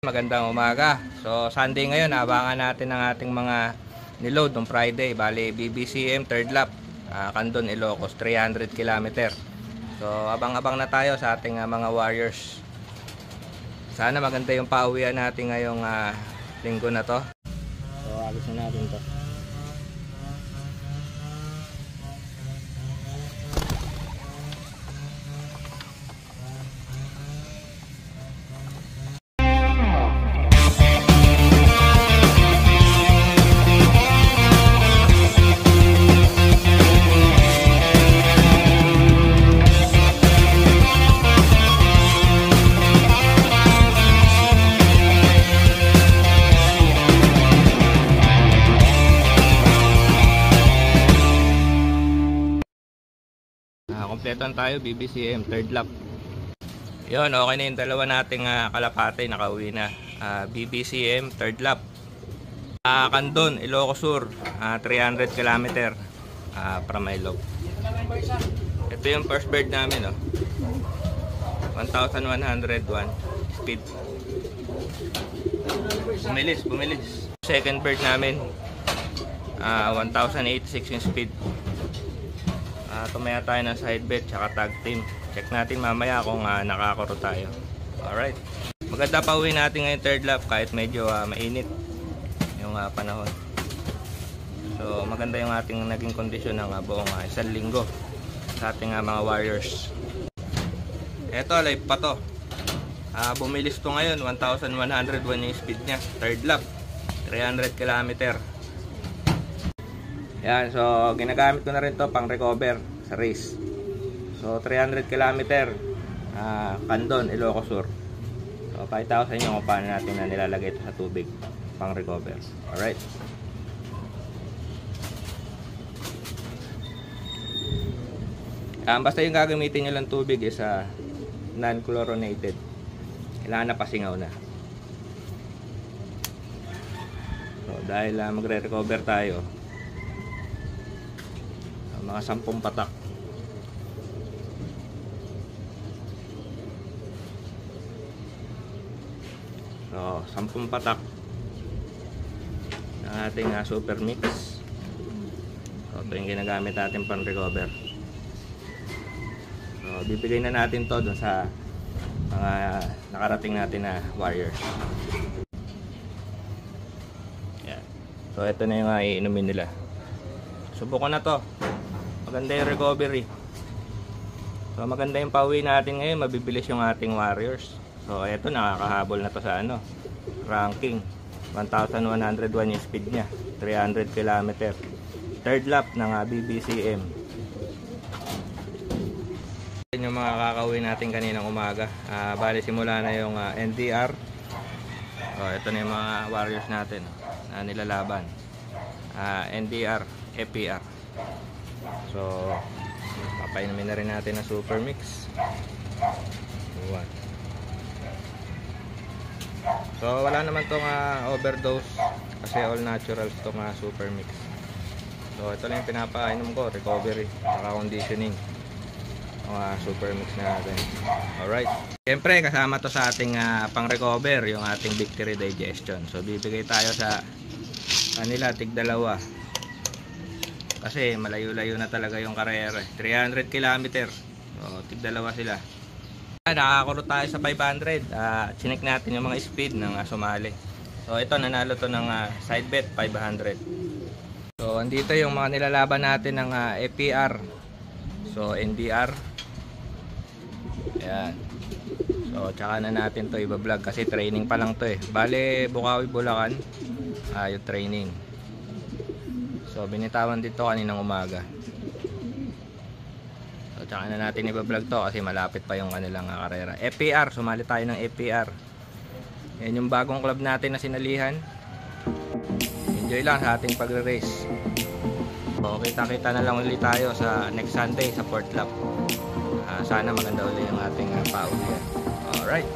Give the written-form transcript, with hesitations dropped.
Magandang umaga. So Sunday ngayon, abangan natin ang ating mga niload ng Friday. Bali BBCM third lap, Candon, Ilocos, 300 km. So abang-abang na tayo sa ating mga warriors. Sana maganda yung pauwian natin ngayong linggo na to. So agos na natin to. Kompleton tayo, BBCM third lap. Yun, okay na yung dalawa nating kalapate, nakauwi na. BBCM third lap, Candon, Ilocos Sur, 300 km from Ilog. Ito yung first bird namin, 1101 speed. Bumilis. Second bird namin, 1086 yung speed. Tumaya tayo ng side bet tsaka tag team. Check natin mamaya kung nakakuro tayo. Alright, maganda pa uwi natin ngayon third lap kahit medyo mainit yung panahon. So maganda yung ating naging kondisyon ng buong isang linggo sa ating mga warriors. Eto, live pa to. Bumilis to ngayon, 1101 yung speed nya. Third lap, 300 km. Yan, so ginagamit ko na rin to pang recover sa race. So 300 km, Candon, Ilocos Sur. So pakita ko sa inyo kung paano natin na nilalagay ito sa tubig pang recover. Alright. Basta yung gagamitin nyo lang tubig is non-chlorinated. Kailangan na pasingaw na. So dahil magre-recover tayo, mga 10 patak. So 10 patak ng ating super mix. So ito yung ginagamit natin pang recover. So bibigay na natin to dun sa mga nakarating natin na warriors. Yan. So ito na yung iinumin nila. Subukan na to. Maganda yung recovery. So maganda yung pauwi natin ngayon, mabibilis yung ating warriors. So eto, nakakahabol na to sa ranking. 1101 yung speed nya, 300 km. Third lap ng BBCM. Yan yung mga kakauwi natin kaninang umaga. Bali simula na yung NDR. So ito na yung mga warriors natin na nilalaban. NDR, FPR. So papainumin na rin natin ang super mix. So wala naman tong overdose kasi all naturals tong super mix. So ito lang yung pinapainom ko, recovery saka conditioning ang super mix natin. Alright, siyempre kasama to sa ating pang recover yung ating victory digestion. So bibigay tayo sa kanila tig-dalawa kasi malayo-layo na talaga yung karera, 300 km. So tig-dalawa sila. Nakakuro tayo sa 500. Chinek natin yung mga speed ng sumali. So ito, nanalo to ng side bet 500. So andito yung mga nilalaban natin ng FPR. So NDR. Ayan. So tsaka na natin to iba-vlog kasi training pa lang to Bale Bukawi, Bulacan yung training. So binitawan dito kaninang umaga. So tsaka na natin iba-vlog to kasi malapit pa yung kanilang karera. FPR, sumali tayo ng FPR. Yan yung bagong club natin na sinalihan. Enjoy lang sa ating pagre-race. So kita-kita na lang ulit tayo sa next Sunday sa 4th lap. Sana maganda ulit yung ating pauwi. Alright.